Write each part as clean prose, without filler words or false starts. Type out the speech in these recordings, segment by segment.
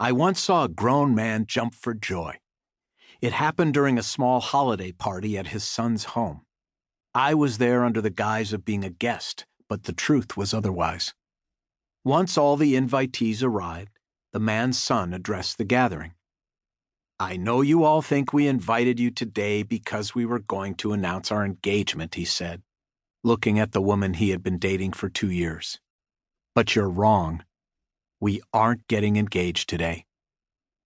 I once saw a grown man jump for joy. It happened during a small holiday party at his son's home. I was there under the guise of being a guest, but the truth was otherwise. Once all the invitees arrived, the man's son addressed the gathering. "I know you all think we invited you today because we were going to announce our engagement," he said, looking at the woman he had been dating for 2 years. "But you're wrong. We aren't getting engaged today."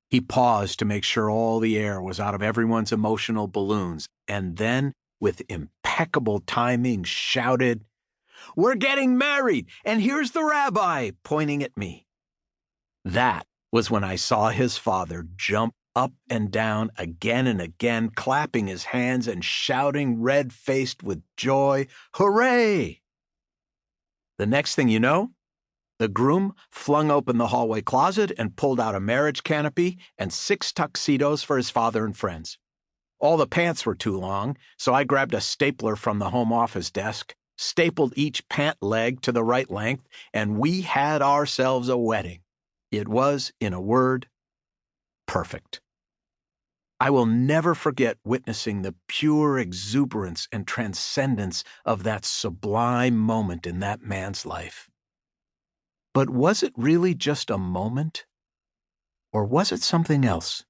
He paused to make sure all the air was out of everyone's emotional balloons, and then, with impeccable timing, shouted, "We're getting married, and here's the rabbi," pointing at me. That was when I saw his father jump up and down again and again, clapping his hands and shouting, red-faced with joy, "Hooray!" The next thing you know, the groom flung open the hallway closet and pulled out a marriage canopy and 6 tuxedos for his father and friends. All the pants were too long, so I grabbed a stapler from the home office desk, stapled each pant leg to the right length, and we had ourselves a wedding. It was, in a word, perfect. I will never forget witnessing the pure exuberance and transcendence of that sublime moment in that man's life. But was it really just a moment? Or was it something else?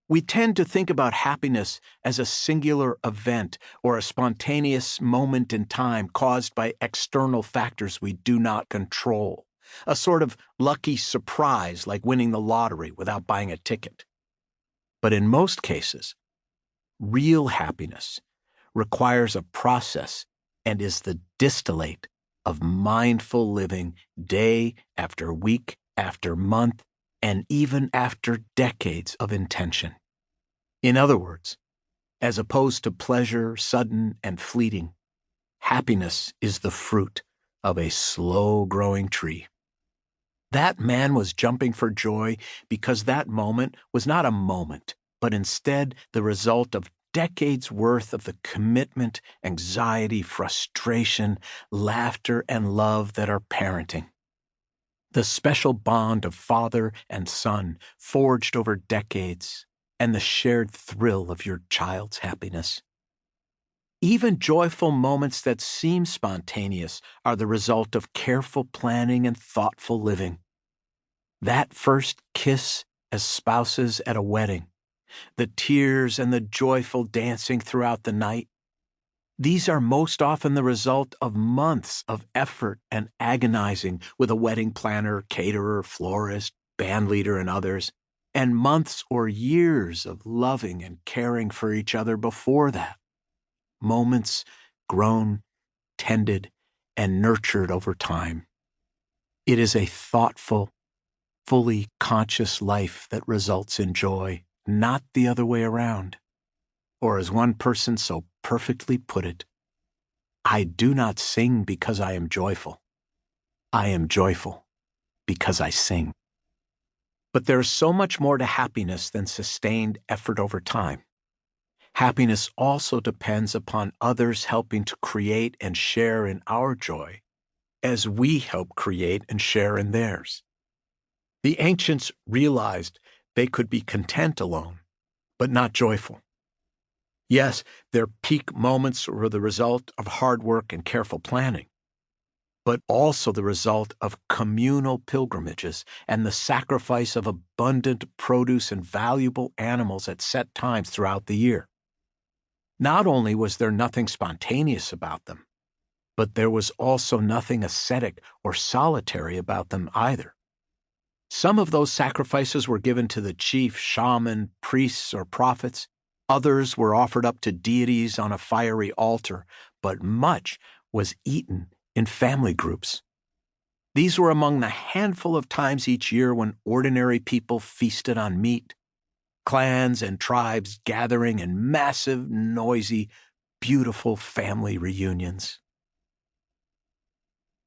We tend to think about happiness as a singular event or a spontaneous moment in time caused by external factors we do not control, a sort of lucky surprise like winning the lottery without buying a ticket. But in most cases, real happiness requires a process and is the distillate of mindful living day after week after month and even after decades of intention. In other words, as opposed to pleasure, sudden and fleeting, happiness is the fruit of a slow-growing tree. That man was jumping for joy because that moment was not a moment, but instead the result of decades' worth of the commitment, anxiety, frustration, laughter, and love that are parenting. The special bond of father and son forged over decades, and the shared thrill of your child's happiness. Even joyful moments that seem spontaneous are the result of careful planning and thoughtful living. That first kiss as spouses at a wedding, the tears and the joyful dancing throughout the night, these are most often the result of months of effort and agonizing with a wedding planner, caterer, florist, bandleader, and others, and months or years of loving and caring for each other before that. Moments grown, tended, and nurtured over time. It is a thoughtful, fully conscious life that results in joy, not the other way around. Or as one person so perfectly put it, "I do not sing because I am joyful. I am joyful because I sing." But there is so much more to happiness than sustained effort over time. Happiness also depends upon others helping to create and share in our joy as we help create and share in theirs. The ancients realized they could be content alone, but not joyful. Yes, their peak moments were the result of hard work and careful planning, but also the result of communal pilgrimages and the sacrifice of abundant produce and valuable animals at set times throughout the year. Not only was there nothing spontaneous about them, but there was also nothing ascetic or solitary about them either. Some of those sacrifices were given to the chief, shaman, priests, or prophets. Others were offered up to deities on a fiery altar, but much was eaten in family groups. These were among the handful of times each year when ordinary people feasted on meat, clans and tribes gathering in massive, noisy, beautiful family reunions.